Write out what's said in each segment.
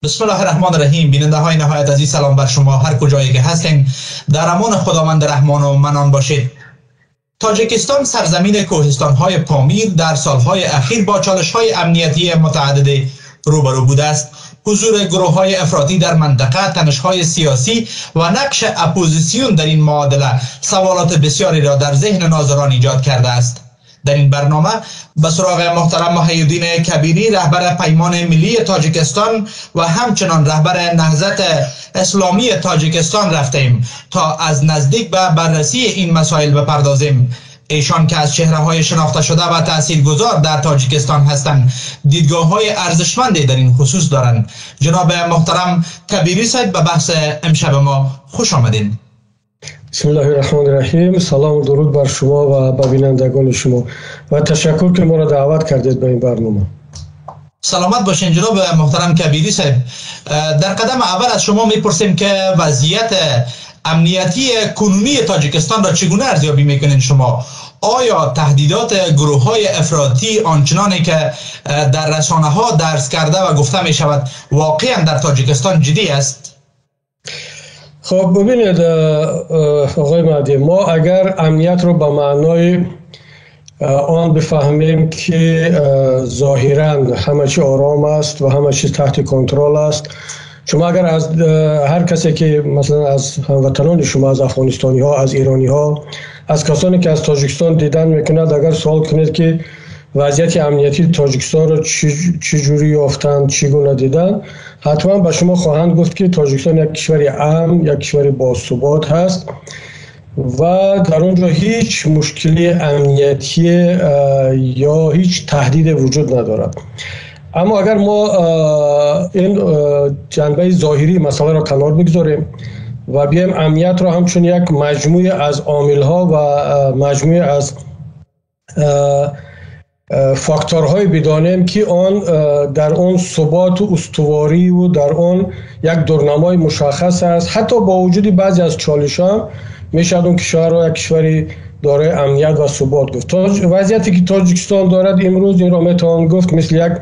بسم الله الرحمن الرحیم. بیننده های نهایت عزیز، سلام بر شما هر کجایی که هستین. در امان خداوند رحمان و منان باشید. تاجیکستان سرزمین کوهستان های پامیر در سالهای اخیر با چالش های امنیتی متعدد روبرو بوده است. حضور گروه های افراطی در منطقه، تنش های سیاسی و نقش اپوزیسیون در این معادله سوالات بسیاری را در ذهن ناظران ایجاد کرده است. در این برنامه به سراغ محترم محی‌الدین کبیری، رهبر پیمان ملی تاجیکستان و همچنان رهبر نهضت اسلامی تاجیکستان رفتیم تا از نزدیک به بررسی این مسائل بپردازیم. ایشان که از چهره‌های شناخته شده و تاثیرگذار در تاجیکستان هستند، دیدگاه‌های ارزشمندی در این خصوص دارند. جناب محترم کبیری صاحب، به بحث امشب ما خوش آمدین. بسم الله الرحمن الرحیم. سلام و درود بر شما و به بینندگان شما و تشکر که ما را دعوت کردید به این برنامه. سلامت باشین جناب محترم کبیری صاحب. در قدم اول از شما میپرسیم که وضعیت امنیتی کنونی تاجیکستان را چگونه ارزیابی میکنین شما؟ آیا تهدیدات گروه های افراطی آنچنانی که در رسانه ها درس کرده و گفته می شود واقعا در تاجیکستان جدی است؟ خب ببینید آقای مهدی، ما اگر امنیت رو به معنای آن بفهمیم که ظاهراً همه چی آرام است و همه چی تحت کنترل است، شما اگر از هر کسی که مثلا از هموطنان شما، از افغانستانی ها، از ایرانی ها، از کسانی که از تاجیکستان دیدن میکند، اگر سوال کنید که وضعیت امنیتی تاجیکستان رو چجوری یافتند، چگونه دیدن، حتما به شما خواهند گفت که تاجیکستان یک کشور امن، یک کشور باثبات هست و در اونجا هیچ مشکلی امنیتی یا هیچ تهدید وجود ندارد. اما اگر ما این جنبه ظاهری مسئله را کنار بگذاریم و بیایم امنیت را همچون یک مجموعه از عامل‌ها و مجموعه از فاکتورهای بدانیم که آن در اون ثبات و استواری و در اون یک دورنمای مشخص است، حتی با وجود بعضی از چالش‌ها میشد اون کشور را یک کشوری دارای امنیت و ثبات گفت. وضعیتی که تاجیکستان دارد امروز این را میتوان گفت مثل یک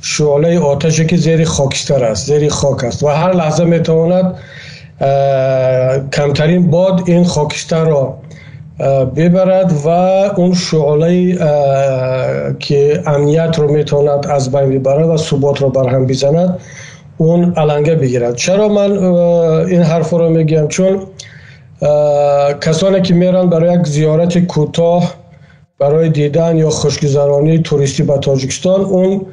شعله آتشی که زیر خاکستر است، زیر خاک است و هر لحظه میتواند کمترین باد این خاکستر را ببرد و اون شعله که امنیت رو میتواند از بین ببرد و ثبات رو برهم بزند اون علنگه بگیرد. چرا من این حرف رو میگم؟ چون کسانی که میرن برای یک زیارت کوتاه برای دیدن یا خوشگذرانی توریستی به تاجیکستان، اون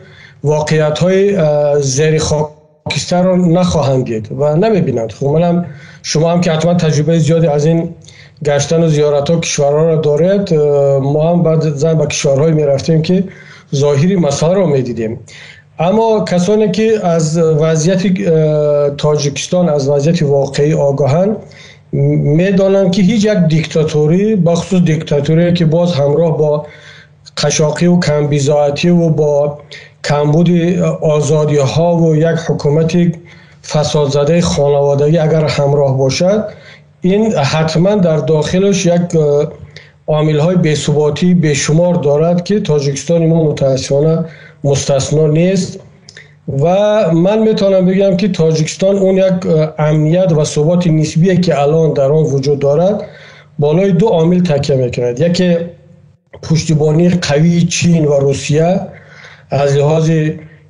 واقعیت های زیر خاکستر رو نخواهند دید و نمیبینند. خب منم شما هم که حتما تجربه زیادی از این گشتن و زیارت ها کشورها را دارید، ما هم بعد زن به کشورهای می رفتیم که ظاهری مسائل را می دیدیم. اما کسانی که از وضعیت تاجیکستان، از وضعیت واقعی آگاهند، می دانند که هیچ یک دیکتاتوری، بخصوص دیکتاتوری که باز همراه با قشاقی و کمبیزاعتی و با کمبود آزادی ها و یک حکومت فساد زده خانوادگی اگر همراه باشد، این حتما در داخلش یک عامل های بی‌ثباتی بیشمار دارد که تاجیکستان ما متاسفانه مستثنا نیست. و من میتونم بگم که تاجیکستان اون یک امنیت و ثبات نسبی که الان در آن وجود دارد بالای دو عامل تکیه میکند. یکی پشتیبانی قوی چین و روسیه از لحاظ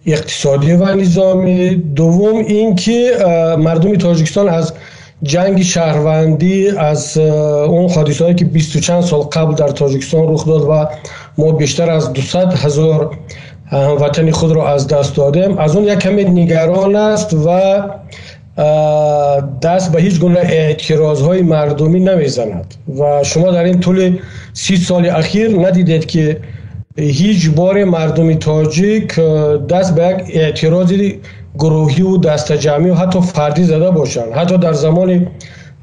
اقتصادی و نظامی، دوم این که مردم تاجیکستان از جنگ شهروندی، از اون حادثه‌ای که 20 و چند سال قبل در تاجیکستان رخ داد و ما بیشتر از 200,000 هموطن خود را از دست دادیم، از اون یک کمی نگران است و دست به هیچ گونه اعتراضهای مردمی نمیزند. و شما در این طول 30 سال اخیر ندیدید که هیچ بار مردم تاجیک دست به یک اعتراضی گروهی و دست جمعی و حتی فردی زده باشند. حتی در زمان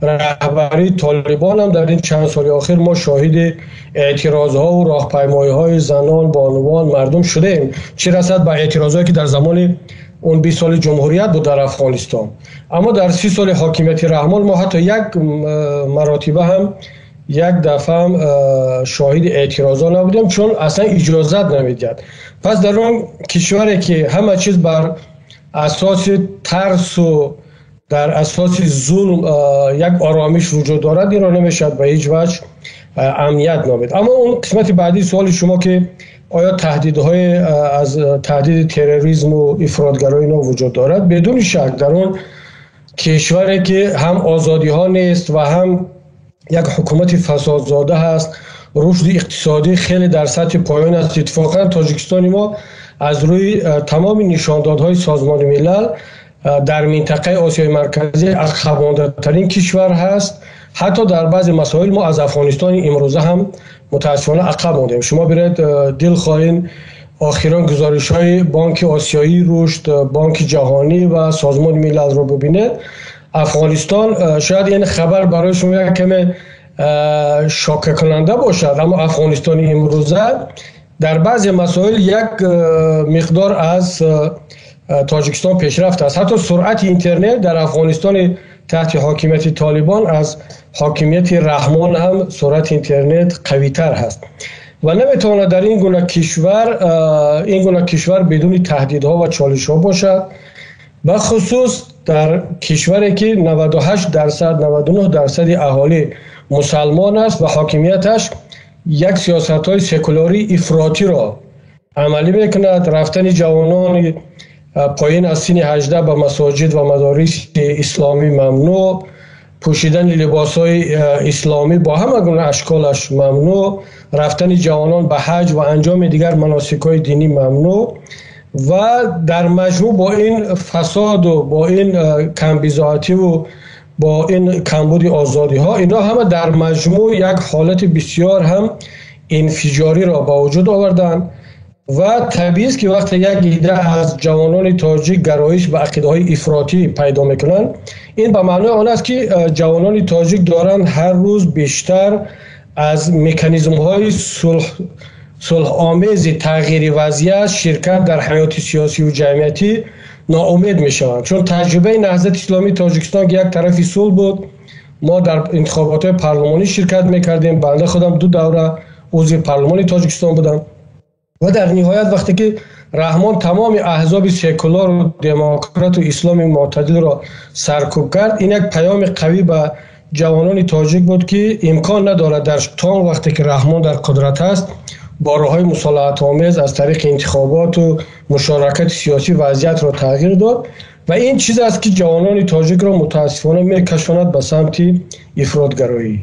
رهبری طالبان هم در این چند سال اخیر ما شاهد اعتراضها و راهپیمایی‌های زنان، بانوان، مردم شدیم، چه رسد به اعتراضهایی که در زمان اون 20 سال جمهوریت بود در افغانستان. اما در 30 سال حاکمیت رحمان ما حتی یک مراتبه هم یک دفعه هم شاهد اعتراضا نبودیم، چون اصلا اجازت نمیداد. پس در اون کشوری که همه چیز بر اساس ترس و در اساس ظلم یک آرامش وجود دارد، این را نمیشد به هیچ وجه امنیت نامید. اما اون قسمت بعدی سوال شما که آیا تهدیدهای از تهدید تروریسم و افراطگرایی اینا وجود دارد، بدون شک در اون کشوری که هم آزادی ها نیست و هم یک حکومت فسادزاده هست، رشد اقتصادی خیلی در سطح پایین است. اتفاقا تاجیکستان ما از روی تمام نشاندادهای سازمان ملل در منطقه آسیای مرکزی عقب مانده ترین کشور هست. حتی در بعضی مسائل ما از افغانستان امروزه هم متاسفانه عقب ماندیم. شما برید دل خواهید اخیراً گزارش های بانک آسیایی رشد، بانک جهانی و سازمان ملل رو ببینید. افغانستان شاید این خبر برای شما یک کمی شاکه کننده باشد، اما افغانستان امروزه در بعضی مسائل یک مقدار از تاجیکستان پیشرفت است. حتی سرعت اینترنت در افغانستان تحت حاکمیت طالبان از حاکمیت رحمان هم سرعت اینترنت قوی تر هست و نمیتواند در این گونه کشور بدون تهدیدها و چالش ها باشد، به خصوص در کشوری که 98% 99% اهالی مسلمان است و حاکمیتش یک سیاست های سکولاری افراطی را عملی میکند. رفتن جوانان پایین از سن 18 به مساجد و مدارس اسلامی ممنوع، پوشیدن لباس های اسلامی با همه گونه اشکالش ممنوع، رفتن جوانان به حج و انجام دیگر مناسک های دینی ممنوع. و در مجموع با این فساد و با این کمبیزاتی و با این کمبود آزادی ها، اینا همه در مجموع یک حالت بسیار هم انفجاری را با وجود آوردن و طبیعی است که وقتی یک ایده از جوانان تاجیک گرایش به عقیده های افراطی پیدا میکنن، این به معنای آن است که جوانان تاجیک دارند هر روز بیشتر از مکانیزم های صلح آمیز تغییر وضعیت، شرکت در حیات سیاسی و جمعیتی ناامید میشوند. چون تجربه نهضت اسلامی تاجیکستان که یک طرفی صلح بود، ما در انتخابات پارلمانی شرکت میکردیم، بنده خودم 2 دوره عضو پارلمان تاجیکستان بودم و در نهایت وقتی که رحمان تمام احزاب سکولار و دموکرات و اسلام معتدل را سرکوب کرد، این یک پیام قوی به جوانان تاجیک بود که امکان ندارد در تمام وقتی که رحمان در قدرت است با راه‌های مصالحت آمیز از طریق انتخابات و مشارکت سیاسی وضعیت را تغییر داد و این چیز است که جوانان تاجیک را متاسفانه میکشاند به سمت افراطگرایی.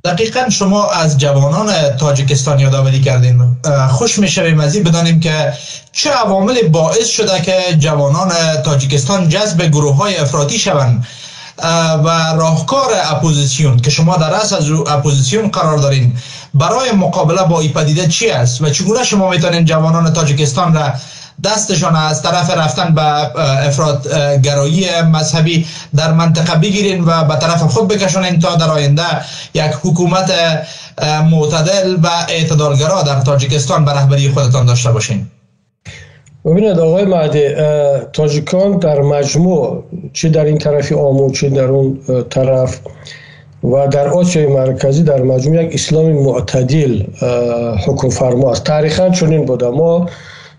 دقیقا شما از جوانان تاجیکستان یادآوری کردین. خوش میشویم از این بدانیم که چه عوامل باعث شده که جوانان تاجیکستان جذب گروه‌های افراطی شوند و راهکار اپوزیسیون که شما در رأس از اپوزیسیون قرار دارین برای مقابله با این پدیده چی است و چگونه شما میتونین جوانان تاجیکستان را دستشان از طرف رفتن به افراطگرایی مذهبی در منطقه بگیرین و به طرف خود بکشونین تا در آینده یک حکومت معتدل و اعتدالگرا در تاجیکستان به رهبری خودتان داشته باشین؟ ببینید آقای مهدی، تاجیکان در مجموع چه در این طرف آمو چه در اون طرف و در آسیای مرکزی در مجموع یک اسلام معتدل حکم فرما است. تاریخاً چنین بوده. ما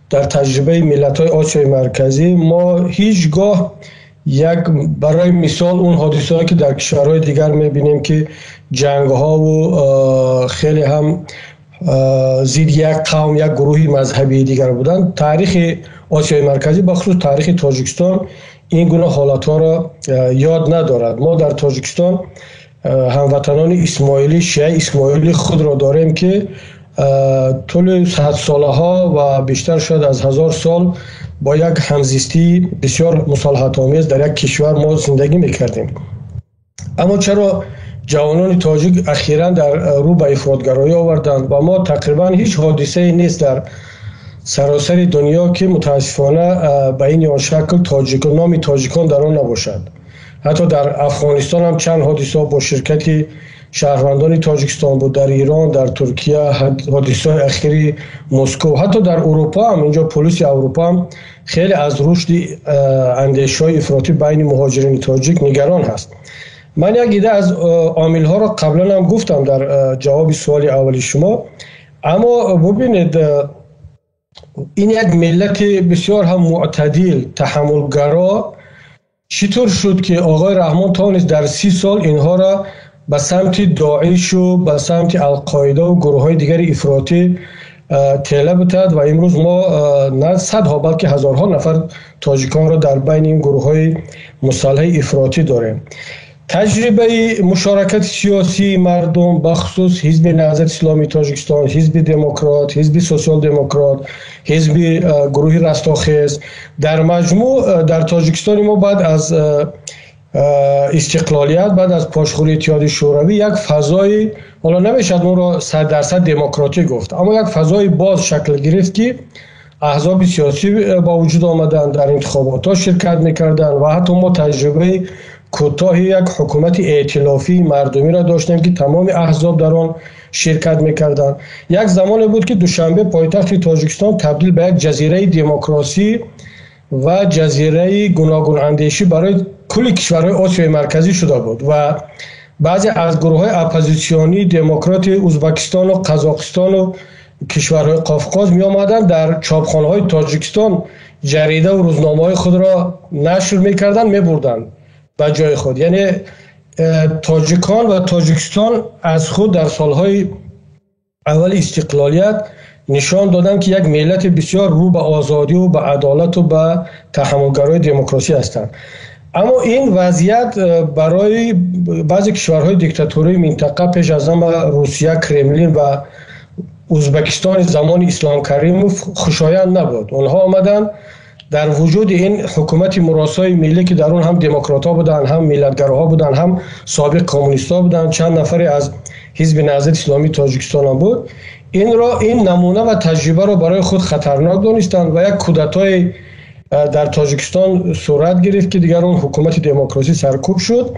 در تجربه ملت‌های آسیای مرکزی ما هیچگاه یک برای مثال اون حادثه‌ای که در کشورهای دیگر می‌بینیم که جنگ‌ها و خیلی هم زید یک قوم یک گروهی مذهبی دیگر بودن، تاریخ آسیای مرکزی بخصوص تاریخ تاجیکستان این گونه حالت‌ها را یاد ندارد. ما در تاجیکستان هموطنان اسماعیلی شیعه اسماعیلی خود را داریم که طول 100 ساله ها و بیشتر شد از 1000 سال با یک همزیستی بسیار مصالحت آمیز در یک کشور ما زندگی میکردیم. اما چرا جوانان تاجیک اخیراً در رو به افراطگرایی آوردند و ما تقریبا هیچ حادثه نیست در سراسر دنیا که متاسفانه به این آن شکل تاجیکان نام تاجیکان در آن نباشد. حتی در افغانستان هم چند حادثه با شرکت شهروندان تاجیکستان بود، در ایران، در ترکیه، حادثه اخیری مسکو، حتی در اروپا هم اینجا پلیس اروپا هم خیلی از رشد اندیشه‌های افراطی بین مهاجرین تاجیک نگران هست. من یک ایده از عامل‌ها را قبلا هم گفتم در جواب سوال اولی شما، اما ببینید این یک ملت بسیار هم معتدل تحملگرا چطور شد که آقای رحمان توانست در 30 سال اینها را به سمت داعش و به سمت القاعده و گروه های دیگر افراطی تله بتد و امروز ما نه صدها بلکه هزارها نفر تاجیکان را در بین این گروه های مسلح افراطی داریم. تجربه مشارکت سیاسی مردم بخصوص حزب نهضت اسلامی تاجیکستان، حزب دموکرات، حزب سوسیال دموکرات، حزب گروه رستاخیز در مجموع در تاجیکستان ما بعد از استقلالیت، بعد از پاشخوری اتحاد شوروی یک فضای، حالا نمیشد اون را 100% دموکراتی گفت، اما یک فضای باز شکل گرفت که احزاب سیاسی با وجود آمدن، در انتخابات ها شرکت میکردن و حتی ما تجربه کوتاه یک حکومت ائتلافی مردمی را داشتیم که تمام احزاب در آن شرکت میکردند. یک زمان بود که دوشنبه پایتخت تاجیکستان تبدیل به یک جزیره دموکراسی و جزیره گوناگون اندیشی برای کل کشورهای آسیای مرکزی شده بود و بعضی از گروه های اپوزیسیونی دموکرات ازبکستان و قزاقستان و کشورهای قفقاز می آمدن در چاپخانه های تاجیکستان جریده و روزنامه های خود را نشر میکردن، میبردن به جای خود. یعنی تاجیکان و تاجیکستان از خود در سالهای اول استقلالیت نشان دادن که یک ملت بسیار رو به آزادی و به عدالت و به تحملگرای دموکراسی هستند. اما این وضعیت برای بعضی کشورهای دیکتاتوری منطقه پیش از همه روسیه، کرملین و ازبکستان زمان اسلام کریم خوشایند نبود. اونها آمدن در وجود این حکومت مراسای ملی که در اون هم دموکرات ها بودن، هم ملتگراها بودن، هم سابق کمونیست ها بودن، چند نفری از حزب نهضت اسلامی تاجیکستان هم بود، این نمونه و تجربه را برای خود خطرناک دانستند و یک کودتای در تاجیکستان صورت گرفت که دیگر اون حکومت دموکراسی سرکوب شد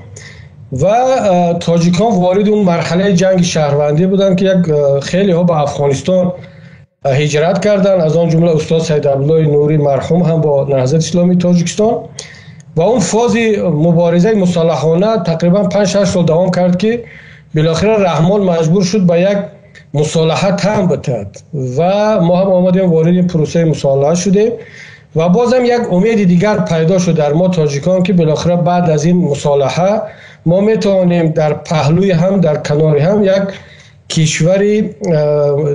و تاجیکان وارد اون مرحله جنگ شهروندی بودند که یک خیلی ها به افغانستان هجرت کردند، از آن جمله استاد سید عبدالله نوری مرحوم هم با نهضت اسلامی تاجیکستان و اون فاز مبارزه مسلحانه تقریبا 5-6 سال دوام کرد که بالاخره رحمان مجبور شد به یک مصالحه تم بتد و ما هم آمدیم وارد این پروسه مصالحه شده و بازم یک امید دیگر پیدا شد در ما تاجیکان که بالاخره بعد از این مصالحه ما میتوانیم در پهلوی هم در کنار هم یک کشور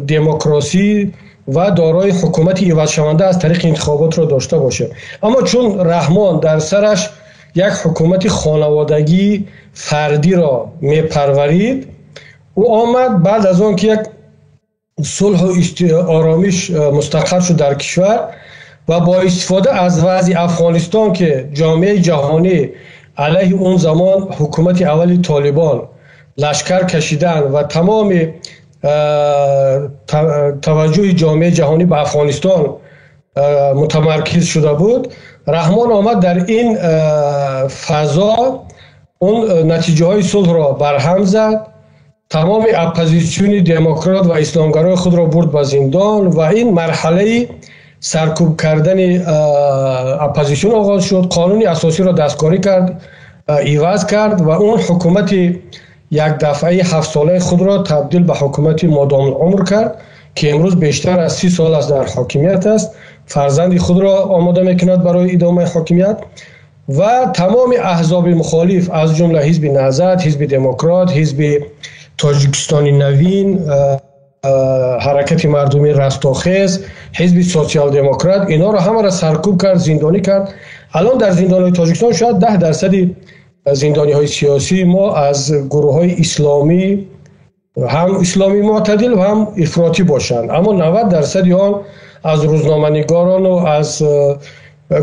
دموکراسی و دارای حکومت عوض شونده از طریق انتخابات را داشته باشه. اما چون رحمان در سرش یک حکومت خانوادگی فردی را میپرورید، او آمد بعد از آن که یک صلح و آرامش مستقر شد در کشور و با استفاده از وضع افغانستان که جامعه جهانی علیه اون زمان حکومت اولی طالبان لشکر کشیدن و تمام توجه جامعه جهانی به افغانستان متمرکز شده بود، رحمان آمد در این فضا اون نتیجه های صلح را برهم زد، تمام اپوزیسیون دموکرات و اسلامگرای خود را برد به زندان و این مرحله سرکوب کردن اپوزیسیون آغاز شد. قانون اساسی را دستکاری کرد، عوض کرد و اون حکومت یک دفعه 7 ساله خود را تبدیل به حکومت مادام العمر کرد که امروز بیشتر از 30 سال از در حاکمیت است. فرزند خود را آماده میکند برای ادامه حاکمیت و تمام احزاب مخالف از جمله حزب نهضت، حزب دموکرات، حزب تاجیکستانی نوین، حرکت مردمی رستاخیز، حزب سوسیال دموکرات، اینا را همه را سرکوب کرد، زندانی کرد. الان در زندان‌های تاجیکستان شاید 10% زندانی‌های سیاسی ما از گروه‌های اسلامی، هم اسلامی معتدل و هم افراطی باشند، اما 90% آن از روزنامه‌نگاران و از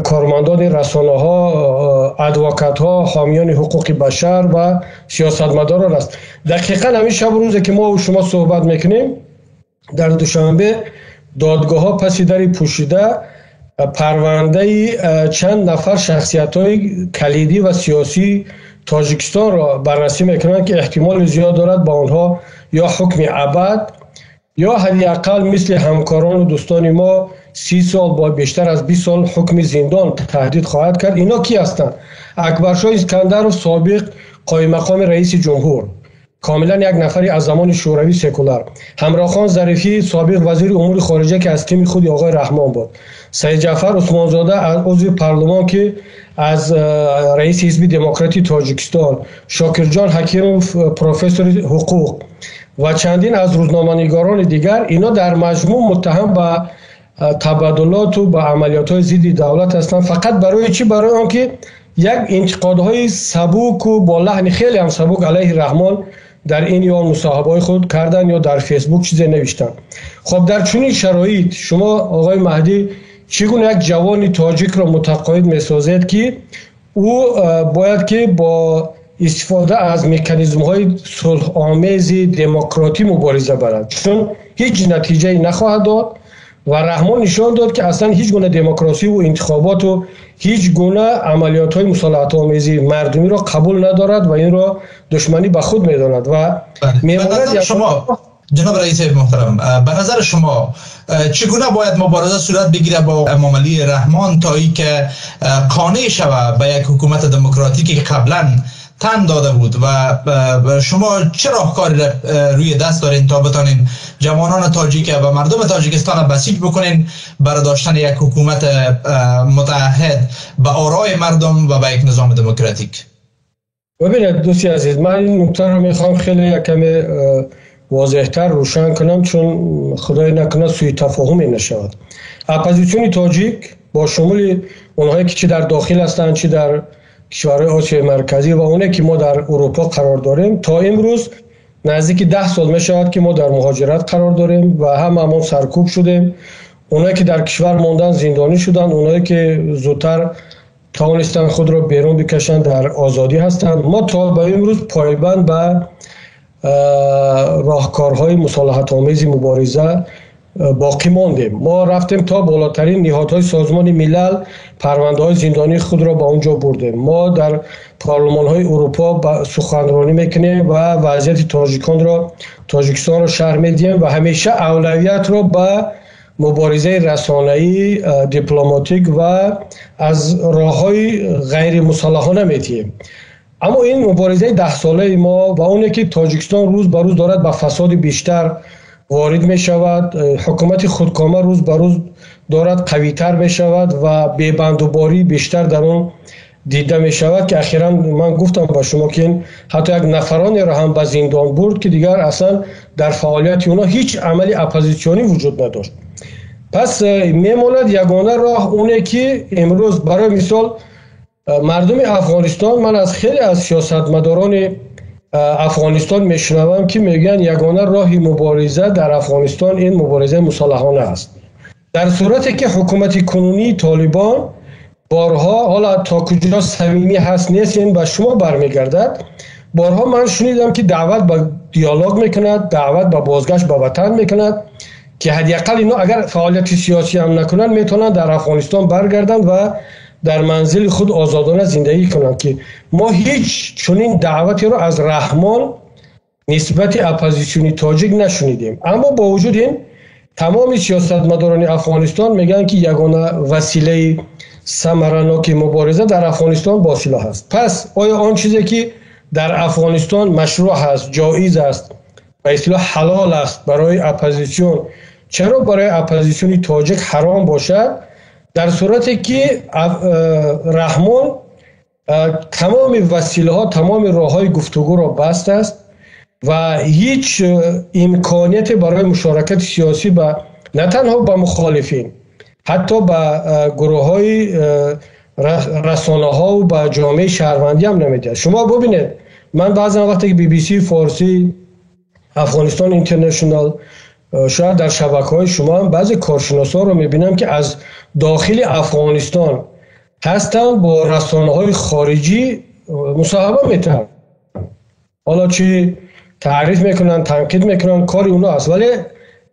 کارمندان رسانه‌ها، ادوکات‌ها، حامیان حقوق بشر و سیاستمداران است. دقیقاً همین شب روزی که ما و شما صحبت میکنیم در دوشنبه دادگاه‌ها پس در پوشیده پرونده چند نفر شخصیت‌های کلیدی و سیاسی تاجیکستان را بررسی میکنند که احتمال زیاد دارد با آنها یا حکم ابد یا حداقل مثل همکاران و دوستان ما 30 سال با بیشتر از 20 سال حکم زندان تهدید خواهد کرد. اینا کی هستند؟ اکبرشاه اسکندرov سابق قائم مقام رئیس جمهور، کاملا یک نفری از زمان شوروی سکولار. همراخان ظریفی سابق وزیر امور خارجه که از تیم خود آقای رحمان بود. سید جعفر عثمانزاده عضو پارلمان که از رئیس حزب دموکراتی تاجیکستان، شاکرجان حکیموف پروفسور حقوق و چندین از روزنامه‌نگاران دیگر، اینا در مجموع متهم به تبادلات و به عملیات‌های ضد دولت هستند. فقط برای چی؟ برای آنکه یک انتقادهای سبک و با لحن خیلی هم سبک علیه رحمان در این یا مصاحبه‌های خود کردن یا در فیسبوک چیزی نوشتن. خب در چنین شرایط شما آقای مهدی چگونه یک جوان تاجیک را متقاعد می‌سازید که او باید که با استفاده از مکانیزم‌های صلح‌آمیز دموکراتی مبارزه برد، چون هیچ نتیجه نخواهد داد و رحمان نشان داد که اصلا هیچ گونه دموکراسی و انتخابات و هیچ گونه عملیات‌های مصالحت آمیز مردمی را قبول ندارد و این را دشمنی به خود می‌داند. و می‌ماند شما جناب رئیس محترم، به نظر شما چگونه باید مبارزه صورت بگیره با امام علی رحمان تا ای که قانع شود به یک حکومت دموکراتیکی که قبلا تن داده بود و شما چه راهکاری روی دست دارین تا بتانین جوانان تاجیک و مردم تاجیکستان بسیج بکنین برای داشتن یک حکومت متحد به آرای مردم و به یک نظام دموکراتیک؟ ببینید دوستی عزیز، من این نکته رو میخوام خیلی کمی واضح‌تر روشن کنم، چون خدای نکنه سوء تفاهمی نشود. اپوزیسیون تاجیک با شمول اونهایی که چه در داخل هستند چه در کشورهای آسیای مرکزی و اونایی که ما در اروپا قرار داریم، تا امروز نزدیک 10 سال میشود که ما در مهاجرت قرار داریم و هممون سرکوب شدیم. اونایی که در کشور ماندن زندانی شدن، اونایی که زودتر توانستن خود را بیرون بکشند در آزادی هستند. ما تا به امروز پایبند به راهکارهای مصالحت آمیز مبارزه باقی ماندیم. ما رفتیم تا بالاترین نهادهای سازمان ملل، پرونده های زندانی خود را به اونجا بردیم. ما در پارلمان های اروپا سخنرانی میکنیم و وضعیت تاجیکستان را شرح میدیم و همیشه اولویت را به مبارزه رسانه‌ای، دیپلماتیک و از راه‌های غیر مسلحانه میتیم. اما این مبارزه 10 ساله ما و اونه که تاجیکستان روز به روز دارد به فساد بیشتر وارد می شود، حکومت خودکامه روز به روز دارد قوی تر می شود و بی‌بندوباری بیشتر در اون دیده می شود که اخیراً من گفتم با شما که حتی یک نفرانی را هم به زندان برد که دیگر اصلا در فعالیت اونا هیچ عملی اپوزیسیونی وجود نداشت. پس میماند یگانه راه اونه که امروز برای مثال مردم افغانستان، من از خیلی از سیاستمداران افغانستان میشنوم که میگن یگانه راهی مبارزه در افغانستان این مبارزه مصالحانه است، در صورتی که حکومت کنونی طالبان بارها، حالا تا کجا صمیمی هست نیست این به شما برمیگردد، بارها من شنیدم که دعوت به دیالوگ میکند، دعوت به بازگشت به وطن میکند که حداقل اینا اگر فعالیت سیاسی هم نکنن میتونن در افغانستان برگردن و در منزل خود آزادانه زندگی کنند. که ما هیچ چنین دعوتی رو از رحمان نسبت اپوزیسیونی تاجیک نشنیدیم. اما با وجود این تمام سیاستمداران افغانستان میگن که یگانه وسیله ثمرناک مبارزه در افغانستان با سلاح است. پس آیا آن چیزی که در افغانستان مشروع است، جایز است، به اصطلاح حلال است برای اپوزیسیون، چرا برای اپوزیسیونی تاجیک حرام باشد؟ در صورتی که رحمان تمام وسیله ها، تمام راه های گفتگو را بست است و هیچ امکانیت برای مشارکت سیاسی با نه تنها با مخالفین، حتی با گروه های رسانه ها و با جامعه شهروندی هم نمیده. شما ببینید، من بعضا وقتی که BBC فارسی، افغانستان اینترنشنال، شاید در شبکه‌های شما هم بعضی کارشناسان رو میبینم که از داخل افغانستان هستن با رسانه‌های خارجی مصاحبه میتونن، حالا چی تعریف میکنن، تنقید میکنن، کاری اونا هست، ولی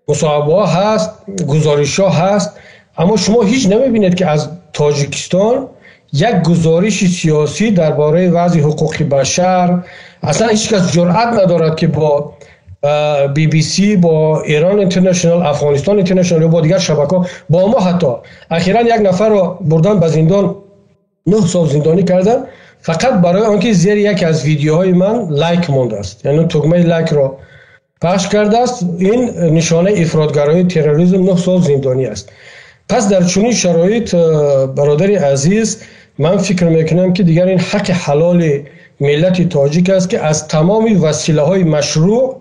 مصاحبه ها هست، گزارش ها هست. اما شما هیچ نمیبینید که از تاجیکستان یک گزارش سیاسی درباره وضع حقوق بشر، اصلا هیچ کس جرئت ندارد که با BBC، با ایران اینترنشنال، افغانستان اینترنشنال یا با دیگر شبکه‌ها، با ما حتی اخیراً یک نفر رو بردن به زندان، 9 سال زندانی کردن فقط برای آنکه زیر یک از ویدیوهای من لایک مونده است، یعنی تگمه لایک را پخش کرده است. این نشانه افراطگرایی تروریسم 9 سال زندانی است. پس در چنین شرایط برادر عزیز، من فکر میکنم که دیگر این حق حلال ملت تاجیک است که از تمام وسیله های مشروع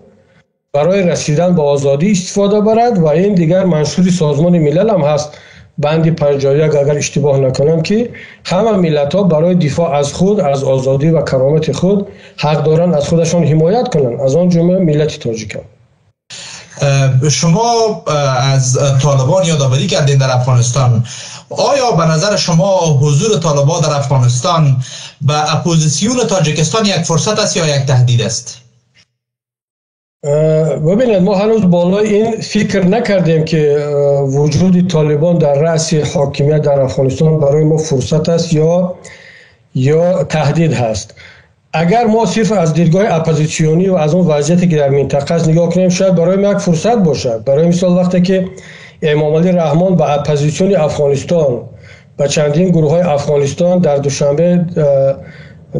برای رسیدن به آزادی استفاده برد و این دیگر منشور سازمان ملل هم هست، بند 51 اگر اشتباه نکنم، که همه ملت ها برای دفاع از خود، از آزادی و کرامت خود حق دارند از خودشان حمایت کنند، از آن جمله ملت تاجیک. شما از طالبان یادآوری کردین در افغانستان. آیا به نظر شما حضور طالبان در افغانستان به اپوزیسیون تاجیکستان یک فرصت است یا یک تهدید است؟ ببینید، ما هنوز بالای این فکر نکردیم که وجود طالبان در رأس حاکمیت در افغانستان برای ما فرصت است یا تهدید هست. اگر ما صرف از دیدگاه اپوزیسیونی و از اون وضعیتی که در منطقه است نگاه کنیم، شاید برای ما یک فرصت باشد. برای مثال وقتی که امام علی رحمان با اپوزیسیون افغانستان و چندین گروه های افغانستان در دوشنبه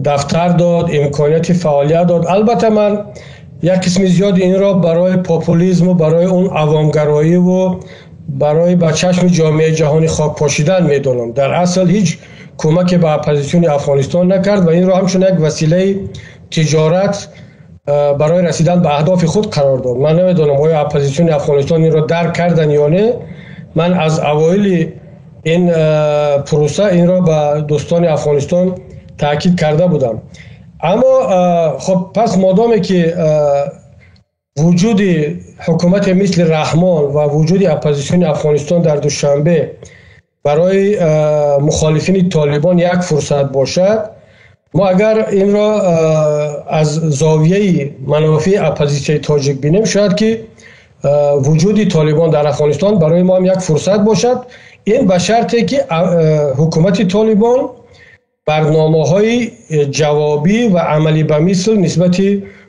دفتر داد، امکانیت فعالیت داد. البته من یک قسم زیاد این را برای پاپولیسم و برای اون عوامگرایی و برای به چشم جامعه جهانی خاک پاشیدن میدونم. در اصل هیچ کمک به اپوزیسیون افغانستان نکرد و این را همچون یک وسیله تجارت برای رسیدن به اهداف خود قرار داد. من نمیدونم آیا اپوزیسیون افغانستان این را درک کردن یا نه. من از اوایل این پروسه این را به دوستان افغانستان تاکید کرده بودم. اما خب پس مادامی که وجود حکومت مثل رحمان و وجود اپوزیسیون افغانستان در دوشنبه برای مخالفین طالبان یک فرصت باشد، ما اگر این را از زاویه منافع اپوزیسیون تاجیک بینیم، شاید که وجود طالبان در افغانستان برای ما هم یک فرصت باشد. این به شرطی که حکومت طالبان برنامه‌های جوابی و عملی به مثل نسبت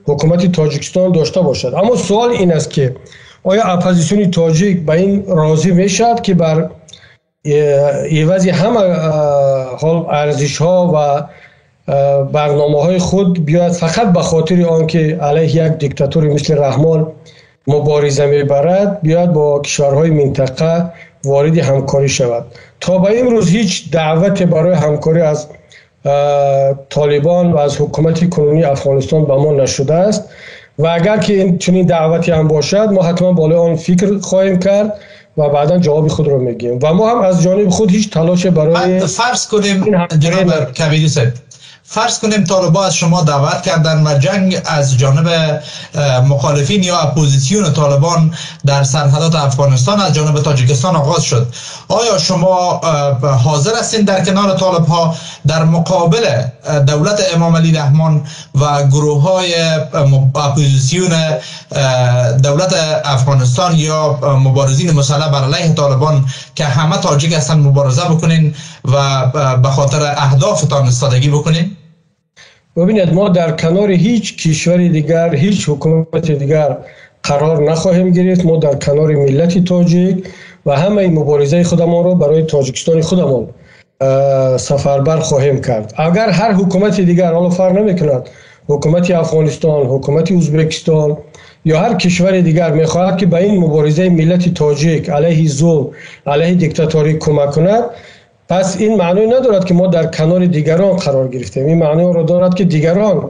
حکومت تاجیکستان داشته باشد. اما سوال این است که آیا اپوزیسیون تاجیک به این راضی میشد که بر عوض همه ارزش‌ها و برنامه‌های خود بیاید فقط به خاطر آنکه علیه یک دیکتاتور مثل رحمان مبارزه میبرد، بیاید با کشورهای منطقه وارد همکاری شود؟ تا به امروز هیچ دعوت برای همکاری از طالبان و از حکومت کنونی افغانستان به ما نشده است و اگر که این چنین دعوتی هم باشد، ما حتما بالای آن فکر خواهیم کرد و بعدا جواب خود رو میگیم. و ما هم از جانب خود هیچ تلاش برای فرض کنیم جناب کبیری صاحب، فرض کنیم طالبان از شما دعوت کردن و جنگ از جانب مخالفین یا اپوزیسیون طالبان در سرحدات افغانستان از جانب تاجیکستان آغاز شد، آیا شما حاضر هستین در کنار طالب ها در مقابل دولت امام علی رحمان و گروه های اپوزیسیون دولت افغانستان یا مبارزین مسلح بر علیه طالبان که همه تاجیک هستن مبارزه بکنین و به خاطر اهدافتان استادگی بکنین؟ ببینید، ما در کنار هیچ کشور دیگر، هیچ حکومت دیگر قرار نخواهیم گرفت. ما در کنار ملت تاجیک و همه مبارزه خودمان را برای تاجیکستان خودمان سفربر خواهیم کرد. اگر هر حکومت دیگر، حالا فرق نمی‌کند حکومت افغانستان، حکومت ازبکستان یا هر کشور دیگر می‌خواهد که به این مبارزه ملت تاجیک علیه ظلم، علیه دیکتاتوری کمک کند، پس این معنی ندارد که ما در کنار دیگران قرار گرفتیم. این معنی را دارد که دیگران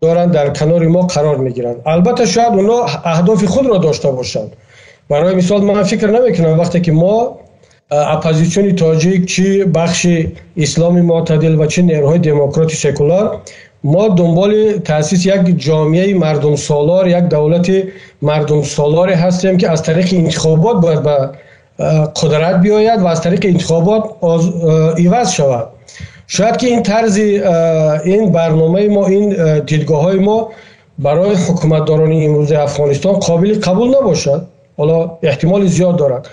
دارند در کنار ما قرار میگیرند. البته شاید اونا اهداف خود را داشته باشند. برای مثال من فکر نمیکنم وقتی که ما اپوزیسیون تاجیک، چه بخش اسلامی معتدل و چه نیروهای دموکرات سکولار، ما دنبال تأسیس یک جامعه مردم سالار، یک دولت مردم سالار هستیم که از طریق انتخابات باید به قدرت بیاید و از طریق انتخابات عوض شود. شاید که این طرز، این برنامه ما، این دیدگاه های ما برای حکومتداران امروز افغانستان قابل قبول نباشد. حالا احتمال زیاد دارد،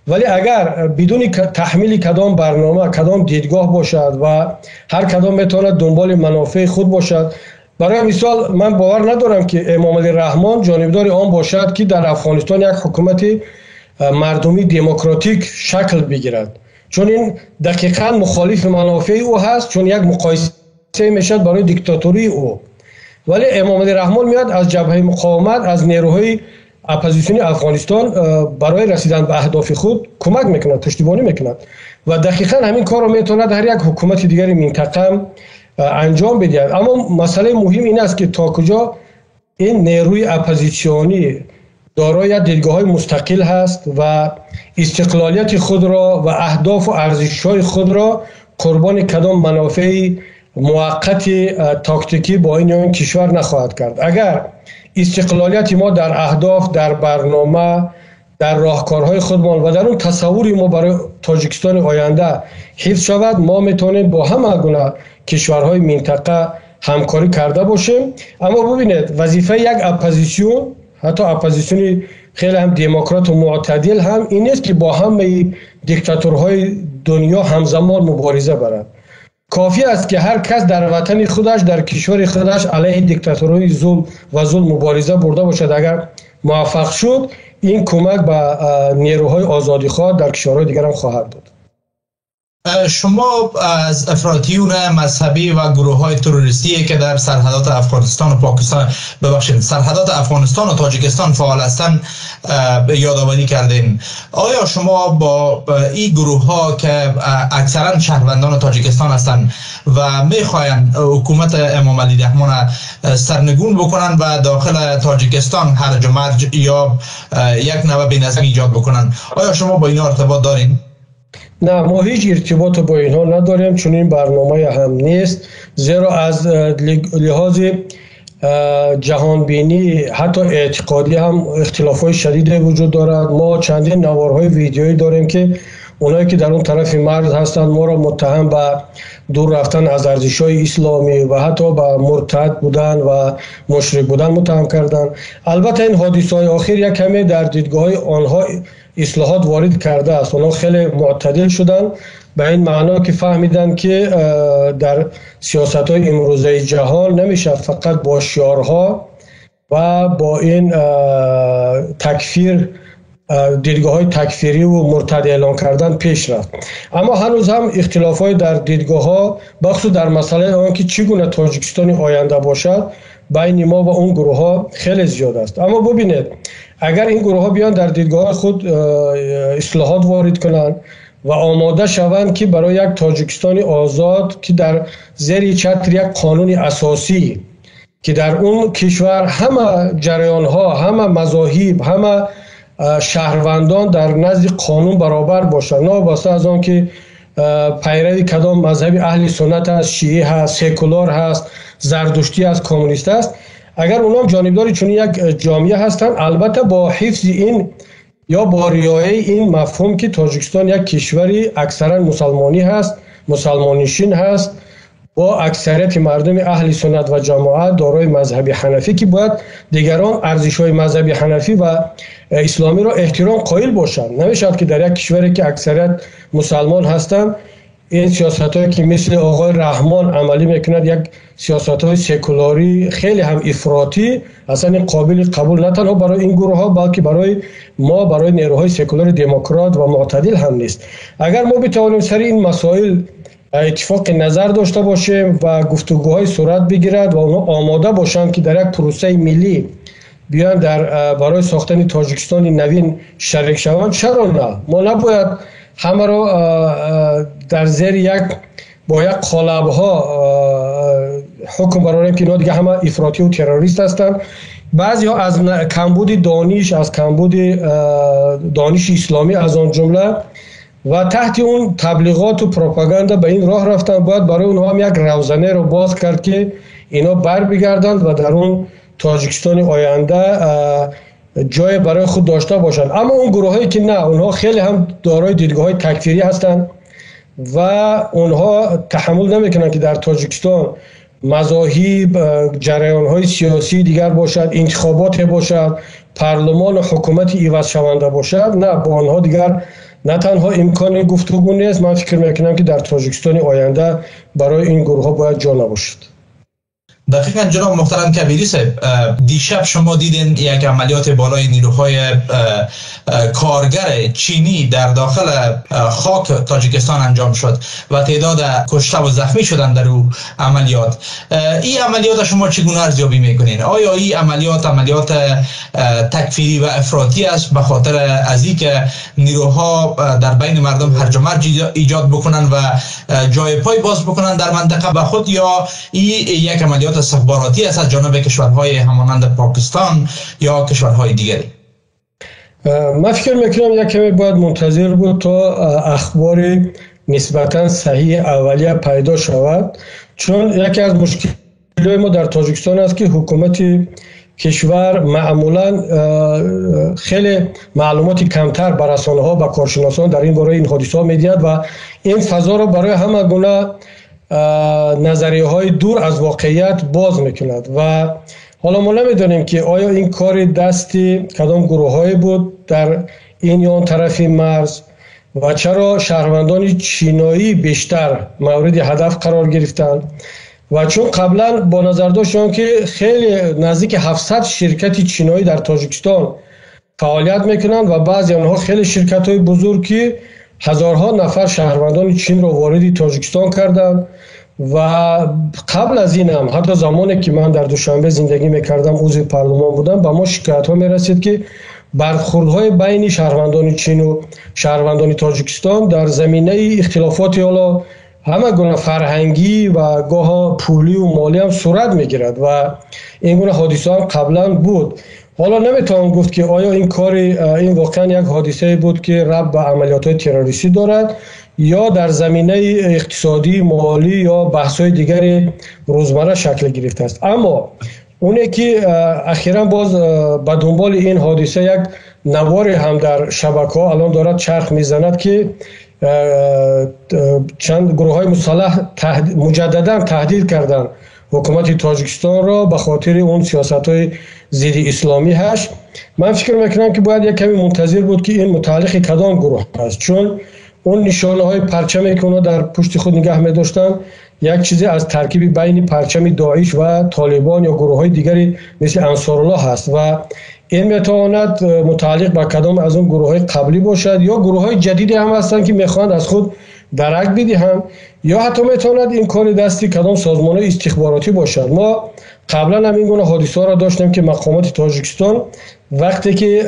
ولی اگر بدون تحمیل کدام برنامه، کدام دیدگاه باشد و هر کدام میتواند دنبال منافع خود باشد، برای مثال من باور ندارم که امام علی رحمان جانبدار آن باشد که در افغانستان یک حکومت مردمی دموکراتیک شکل بگیرد، چون این دقیقاً مخالف منافع او هست. چون یک مقایسه میشد برای دیکتاتوری او. ولی امام علی رحمان میاد از جبهه مقاومت، از نیروهای اپوزیسیونی افغانستان برای رسیدن به اهداف خود کمک میکند، پشتیبانی میکند و دقیقاً همین کار رو میتونه در یک حکومت دیگری منطقه انجام بده. اما مسئله مهم این است که تا کجا این نیروی اپوزیسیونی دارای دیدگاه‌های مستقل هست و استقلالیت خود را و اهداف و ارزش‌های خود را قربان کدام منافع موقت تاکتیکی با این کشور نخواهد کرد. اگر استقلالیت ما در اهداف، در برنامه، در راهکارهای خودمان و در اون تصوری ما برای تاجیکستان آینده حفظ شود، ما میتونیم با همه گونه کشورهای منطقه همکاری کرده باشیم. اما ببینید وظیفه یک اپوزیسیون، حتی اپوزیسیونی خیلی هم دموکرات و معتدل، هم این است که با همه دیکتاتورهای دنیا همزمان مبارزه برد. کافی است که هر کس در وطن خودش، در کشور خودش علیه دیکتاتورهای ظلم مبارزه برده باشد. اگر موفق شد این کمک به نیروهای آزادیخواه در کشورهای دیگر هم خواهد بود. شما از افراطیون مذهبی و گروه های تروریستی که در سرحدات افغانستان و پاکستان، سرحدات افغانستان و تاجیکستان فعال هستند یادآوری کردین. آیا شما با این گروه ها که اکثرا شهروندان تاجیکستان هستند و میخواین حکومت امام علی رحمان سرنگون بکنن و داخل تاجیکستان هرج و مرج یا یک نوع بی‌نظمی ایجاد بکنن، آیا شما با اینا ارتباط دارین؟ نه، ما هیچ ارتباط با اینها نداریم، چون این برنامه هم نیست. زیرا از لحاظ جهانبینی حتی اعتقادی هم اختلافات شدید وجود دارد. ما چندین نوارهای ویدیویی داریم که اونایی که در اون طرف مرز هستند ما را متهم به دور رفتن از ارزش‌های اسلامی و حتی به مرتد بودن و مشرک بودن متهم کردند. البته این حادثه‌های اخیر یک کمی در دیدگاه آنها اصلاحات وارد کرده است. اونها خیلی معتدل شدن به این معنا که فهمیدن که در سیاست‌های امروزه جهان نمیشه فقط با شعارها و با این تکفیر، دیدگاه‌های تکفیری و مرتد اعلان کردن پیش رفت. اما هنوز هم اختلافات در دیدگاه‌ها بخصوص در مسئله آنکه چگونه تاجیکستان آینده باشد بین ما و اون گروه‌ها خیلی زیاد است. اما ببینید اگر این گروه‌ها بیان در دیدگاه خود اصلاحات وارد کنند و آماده شوند که برای یک تاجیکستان آزاد که در زیر چتر یک قانون اساسی که در اون کشور همه جریان‌ها، همه مذاهب، همه شهروندان در نزد قانون برابر باشند، نابسته از آن که پیروی کدام مذهب اهل سنت است، شیعه هست، سکولار هست، زردشتی است، کمونیست است، اگر اونها جانبدار چون یک جامعه هستند، البته با حفظ این یا با رعایت این مفهوم که تاجیکستان یک کشوری اکثرا مسلمانی هست، مسلمانشین هست، با اکثریت مردم اهل سنت و جماعت دارای مذهب حنفی که باید دیگران ارزش‌های مذهب حنفی و اسلامی را احترام قائل باشند. نمیشد که در یک کشوری که اکثریت مسلمان هستند این سیاست‌هایی که مثل آقای رحمان عملی میکند، یک سیاست‌های سکولاری خیلی هم افراطی، اصلا قابل قبول نه تنها برای این گروه‌ها بلکه برای ما، برای نیروهای سکولار دموکرات و معتدل هم نیست. اگر ما بتوانیم سر این مسائل اتفاق نظر داشته باشیم و گفتگوهای صورت بگیرد و اونها آماده باشند که در یک پروسه ملی بیان در برای ساختن تاجیکستان نوین شریک شوند، چرا نه؟ ما نباید همه را در زیر یک با یک قالب‌ها حکم برآوریم که اینا دیگه همه افراطی و تروریست هستند. بعضی ها از کمبود دانش، از کمبود دانش اسلامی از آن جمله و تحت اون تبلیغات و پروپاگاندا به این راه رفتن. باید برای اونها هم یک روزنه رو باز کرد که اینا بر بگردند و در اون تاجیکستان آینده جای برای خود داشته باشند. اما اون گروهایی که نه، اونها خیلی هم دارای دیدگاه‌های تکفیری هستند و اونها تحمل نمیکنن که در تاجیکستان مذاهب، جریان‌های سیاسی دیگر باشد، انتخابات باشد، پارلمان و حکومت عوض شونده باشد. نه، با آنها دیگر نه تنها امکان گفتگو نیست، من فکر میکنم که در تاجیکستان آینده برای این گروه ها باید جا نباشد. دقیقاً جناب محترم کبیری صاحب، دیشب شما دیدین یک عملیات بالای نیروهای کارگر چینی در داخل خاک تاجیکستان انجام شد و تعداد کشته و زخمی شدن در او عملیات. این عملیات شما چگونه ارزیابی میکنین؟ آیا این عملیات تکفیری و افراطی است به خاطر از اینکه نیروها در بین مردم هرج و مرج ایجاد بکنن و جای پای باز بکنن در منطقه به خود، یا این یک عملیات استخباراتی است از جانب کشورهای همانند پاکستان یا کشورهای دیگری؟ من فکر میکنم یک کمی باید منتظر بود تا اخبار نسبتا صحیح اولیه پیدا شود، چون یکی از مشکلات ما در تاجیکستان است که حکومت کشور معمولا خیلی معلوماتی کمتر بر رسانه ها و کارشناسان در این باره این حادثه ها میدهد و این فضا را برای همه گونه نظریه های دور از واقعیت باز میکند و حالا ما نمیدانیم که آیا این کار دستی کدام گروه های بود در این یا آن طرف مرز و چرا شهروندان چینایی بیشتر مورد هدف قرار گرفتند و چون قبلا با نظر داشتم که خیلی نزدیک 700 شرکت چینایی در تاجیکستان فعالیت میکنند و بعضی آنها خیلی شرکت های بزرگی هزارها نفر شهروندان چین را وارد تاجیکستان کردند و قبل از این هم حتی زمانی که من در دوشنبه زندگی میکردم عضو پارلمان بودم با ما شکایت ها میرسید که برخوردهای بین شهروندان چین و شهروندان تاجیکستان در زمینه اختلافات حالا همه گونه فرهنگی و گاه پولی و مالی هم صورت میگیرد و این گونه حادثه هم قبلا بود. حالا نمیتونم گفت که آیا این واقعا یک حادثه بود که ربط به عملیات تروریستی دارد یا در زمینه اقتصادی، مالی یا بحث‌های دیگر روزمره شکل گرفته است. اما اونه که اخیراً باز به دنبال این حادثه یک نوار هم در شبکه‌ها الان دارد چرخ میزند که چند گروه‌های مسلح مجدداً تهدید کردند حکومت تاجیکستان را به خاطر اون سیاست‌های ضد اسلامی هست. من فکر میکنم که باید یک کمی منتظر بود که این متعلق کدام گروه است، چون اون نشانه‌های پرچمی که اونا در پشت خود نگه می‌داشتن یک چیزی از ترکیب بین پرچم داعش و طالبان یا گروه‌های دیگری مثل انصارالله هست و این میتواند متعلق به کدام از اون گروه‌های قبلی باشد یا گروه‌های جدیدی هم هستند که میخواهند از خود درک بدهند یا حتی میتواند این کار دستی کدام سازمان‌های استخباراتی باشد. ما قبلا هم این گونه حادثه‌ها را داشتیم که مقامات تاجیکستان وقتی که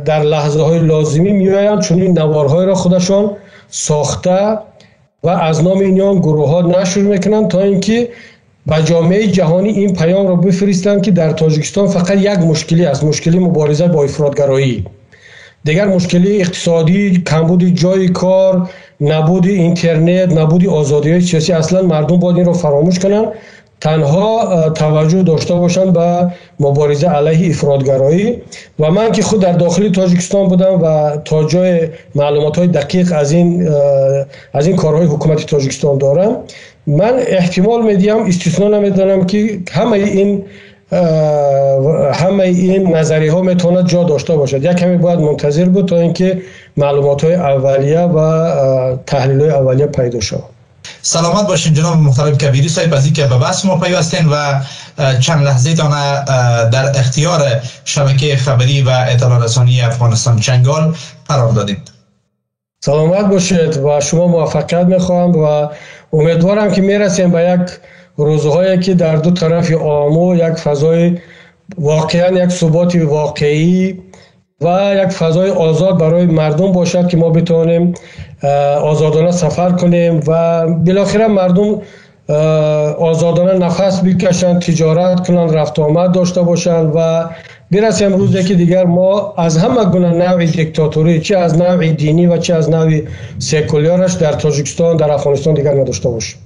در لحظه‌های لازمی میآیند چون این نوارهای را خودشان ساخته و از نام این گروه‌ها نشر میکنند تا اینکه به جامعه جهانی این پیام را بفرستند که در تاجیکستان فقط یک مشکلی است، مشکلی مبارزه با افراط‌گرایی. دیگر مشکلی اقتصادی، کمبود جای کار، نبود اینترنت، نبود آزادی سیاسی اصلا مردم باید این را فراموش کنند، تنها توجه داشته باشند به مبارزه علیه افراط‌گرایی. و من که خود در داخل تاجیکستان بودم و تا جای معلومات‌های دقیق از این کارهای حکومت تاجیکستان دارم، من احتمال میدیم استثنا نمیدانم که همه این نظریه ها میتواند جا داشته باشد. یک کمی باید منتظر بود تا اینکه معلومات‌های اولیه و تحلیل‌های اولیه پیدا شود. سلامت باشین جناب محترم کبیری صاحب، از اینکه به بحث ما پیوستین و چند لحظه تان در اختیار شبکه خبری و اطلاع رسانی افغانستان چنگال قرار دادید. سلامت باشید و شما موفقیت میخواهم و امیدوارم که میرسیم به یک روزهایی که در دو طرف آمو یک فضای واقعا یک ثبات واقعی و یک فضای آزاد برای مردم باشد که ما بتوانیم آزادانه سفر کنیم و بالاخره مردم آزادانه نفس بکشند، تجارت کنند، رفت آمد داشته باشند و برسیم روزی که دیگر ما از همه گونه نوع دیکتاتوری، چه از نوع دینی و چه از نوع سکولارش در تاجیکستان، در افغانستان دیگر نداشته باشیم.